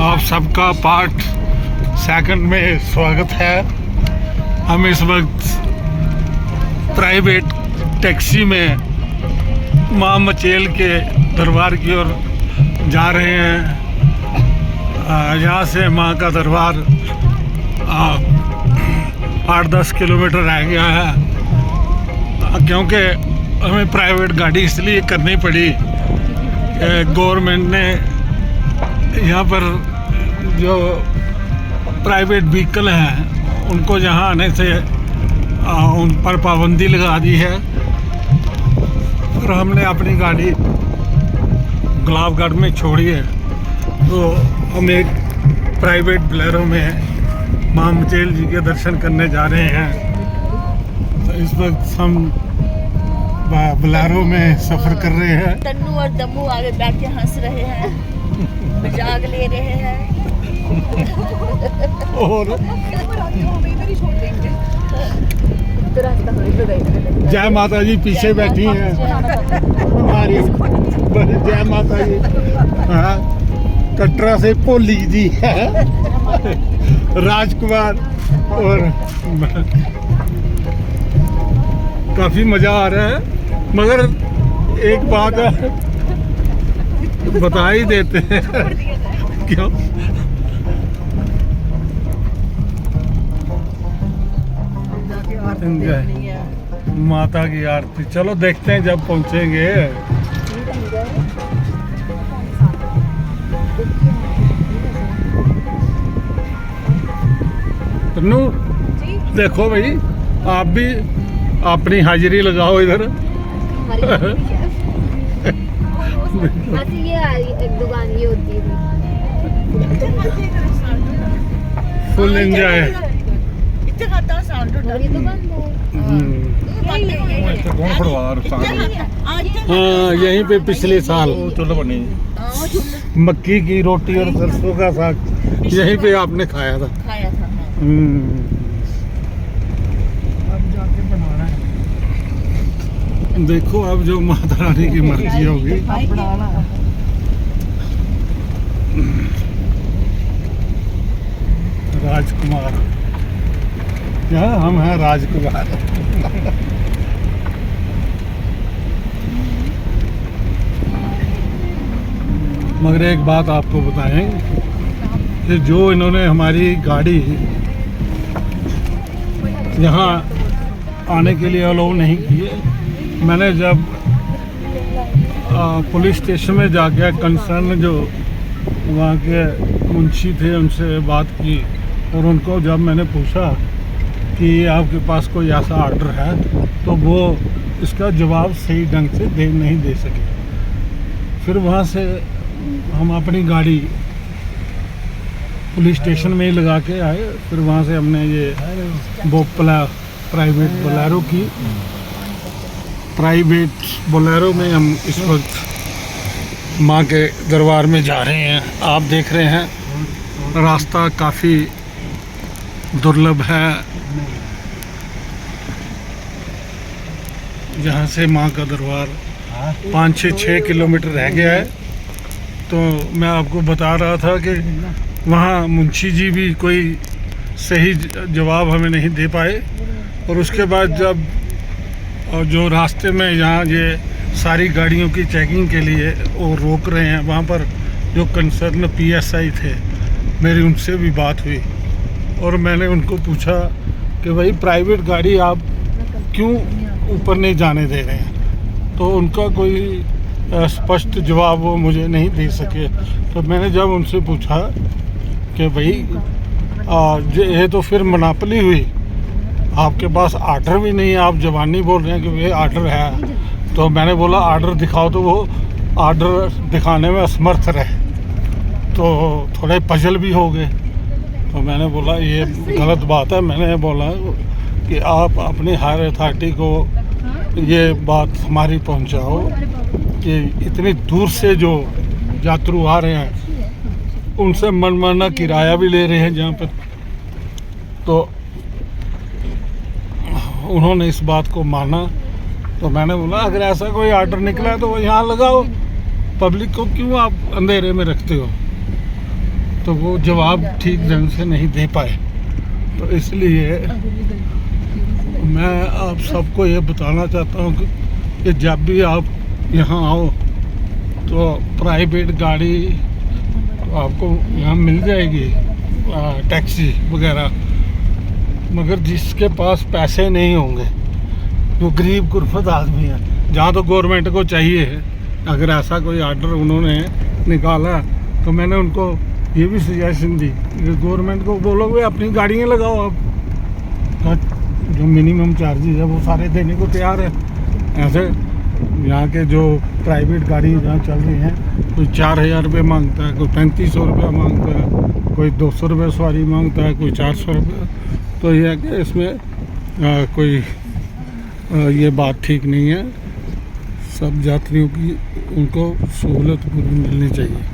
आप सबका part second में स्वागत है। हम इस वक्त प्राइवेट टैक्सी में माँ मचेल के दरबार की ओर जा रहे हैं। यहाँ से माँ का दरबार 8-10 किलोमीटर रह गया है, क्योंकि हमें प्राइवेट गाड़ी इसलिए करनी पड़ी। गवर्नमेंट ने यहाँ पर जो प्राइवेट व्हीकल हैं उनको यहाँ आने से उन पर पाबंदी लगा दी है, और हमने अपनी गाड़ी गुलाबगढ़ में छोड़ी है। तो हम एक प्राइवेट बोलेरो में माँ मचेल जी के दर्शन करने जा रहे हैं। तो इस वक्त हम बोलेरो में सफ़र कर रहे हैं। तन्नू और दम्मू आगे बैठ के हंस रहे हैं, मजाक ले रहे हैं। और जय माता जी पीछे बैठी हैं हमारी जय माता जी। हाँ, कटरा से भोली जी है, राजकुमार, और काफ़ी मज़ा आ रहा है। मगर एक बात बता ही देते हैं क्यों। माता की आरती, चलो देखते हैं जब पहुंचेंगे। तन्नू देखो भाई, आप भी अपनी हाजिरी लगाओ इधर। ये एक दुकान ये होती है, फुल एंजॉय। हाँ, यहीं पे पिछले साल मक्की की रोटी और सरसों का साग यहीं पे आपने खाया था। देखो अब जो माता रानी की मर्जी होगी। राजकुमार, क्या हम हैं राजकुमार। मगर एक बात आपको बताएं कि जो इन्होंने हमारी गाड़ी यहाँ आने के लिए अलाउ नहीं की है, मैंने जब पुलिस स्टेशन में जाके कंसर्न जो वहाँ के मुंशी थे उनसे बात की, और उनको जब मैंने पूछा कि आपके पास कोई ऐसा आर्डर है, तो वो इसका जवाब सही ढंग से नहीं दे सके। फिर वहाँ से हम अपनी गाड़ी पुलिस स्टेशन में ही लगा के आए। फिर वहाँ से हमने ये प्राइवेट बोलेरो में हम इस वक्त माँ के दरबार में जा रहे हैं। आप देख रहे हैं रास्ता काफ़ी दुर्लभ है। यहाँ से माँ का दरबार 5-6 किलोमीटर रह गया है। तो मैं आपको बता रहा था कि वहाँ मुंशी जी भी कोई सही जवाब हमें नहीं दे पाए, और उसके बाद जब और जो रास्ते में यहाँ ये सारी गाड़ियों की चेकिंग के लिए वो रोक रहे हैं, वहाँ पर जो कंसर्न PSI थे, मेरी उनसे भी बात हुई, और मैंने उनको पूछा कि भाई प्राइवेट गाड़ी आप क्यों ऊपर नहीं जाने दे रहे हैं। तो उनका कोई स्पष्ट जवाब वो मुझे नहीं दे सके। तो मैंने जब उनसे पूछा कि भाई ये तो फिर मोनोपोली हुई, आपके पास आर्डर भी नहीं है, आप जवानी बोल रहे हैं कि ये आर्डर है। तो मैंने बोला आर्डर दिखाओ, तो वो आर्डर दिखाने में असमर्थ रहे। तो थोड़े पजल भी हो गए। तो मैंने बोला ये गलत बात है। मैंने बोला कि आप अपनी हायर अथॉरिटी को ये बात हमारी पहुंचाओ कि इतनी दूर से जो यात्रु आ रहे हैं उनसे मनमाना किराया भी ले रहे हैं जहाँ पर। तो उन्होंने इस बात को माना। तो मैंने बोला अगर ऐसा कोई आर्डर निकला है तो वो यहाँ लगाओ, पब्लिक को क्यों आप अंधेरे में रखते हो। तो वो जवाब ठीक ढंग से नहीं दे पाए। तो इसलिए मैं आप सबको ये बताना चाहता हूँ कि जब भी आप यहाँ आओ तो प्राइवेट गाड़ी तो आपको यहाँ मिल जाएगी, टैक्सी वगैरह, मगर जिसके पास पैसे नहीं होंगे, जो गरीब गुरबत आदमी है, जहाँ तो गवर्नमेंट को चाहिए है, अगर ऐसा कोई आर्डर उन्होंने निकाला तो मैंने उनको ये भी सजेशन दी कि गवर्नमेंट को बोलो वे अपनी गाड़ियाँ लगाओ, आप जो मिनिमम चार्जेस है वो सारे देने को तैयार है। ऐसे यहाँ के जो प्राइवेट गाड़ी जहाँ चल रही हैं, कोई 4000 रुपये मांगता है, कोई 3500 रुपया मांगता है, कोई 200 रुपये सवारी मांगता है, कोई 400 रुपये। तो ये है कि इसमें कोई ये बात ठीक नहीं है। सब यात्रियों की उनको सहूलत पूरी मिलनी चाहिए।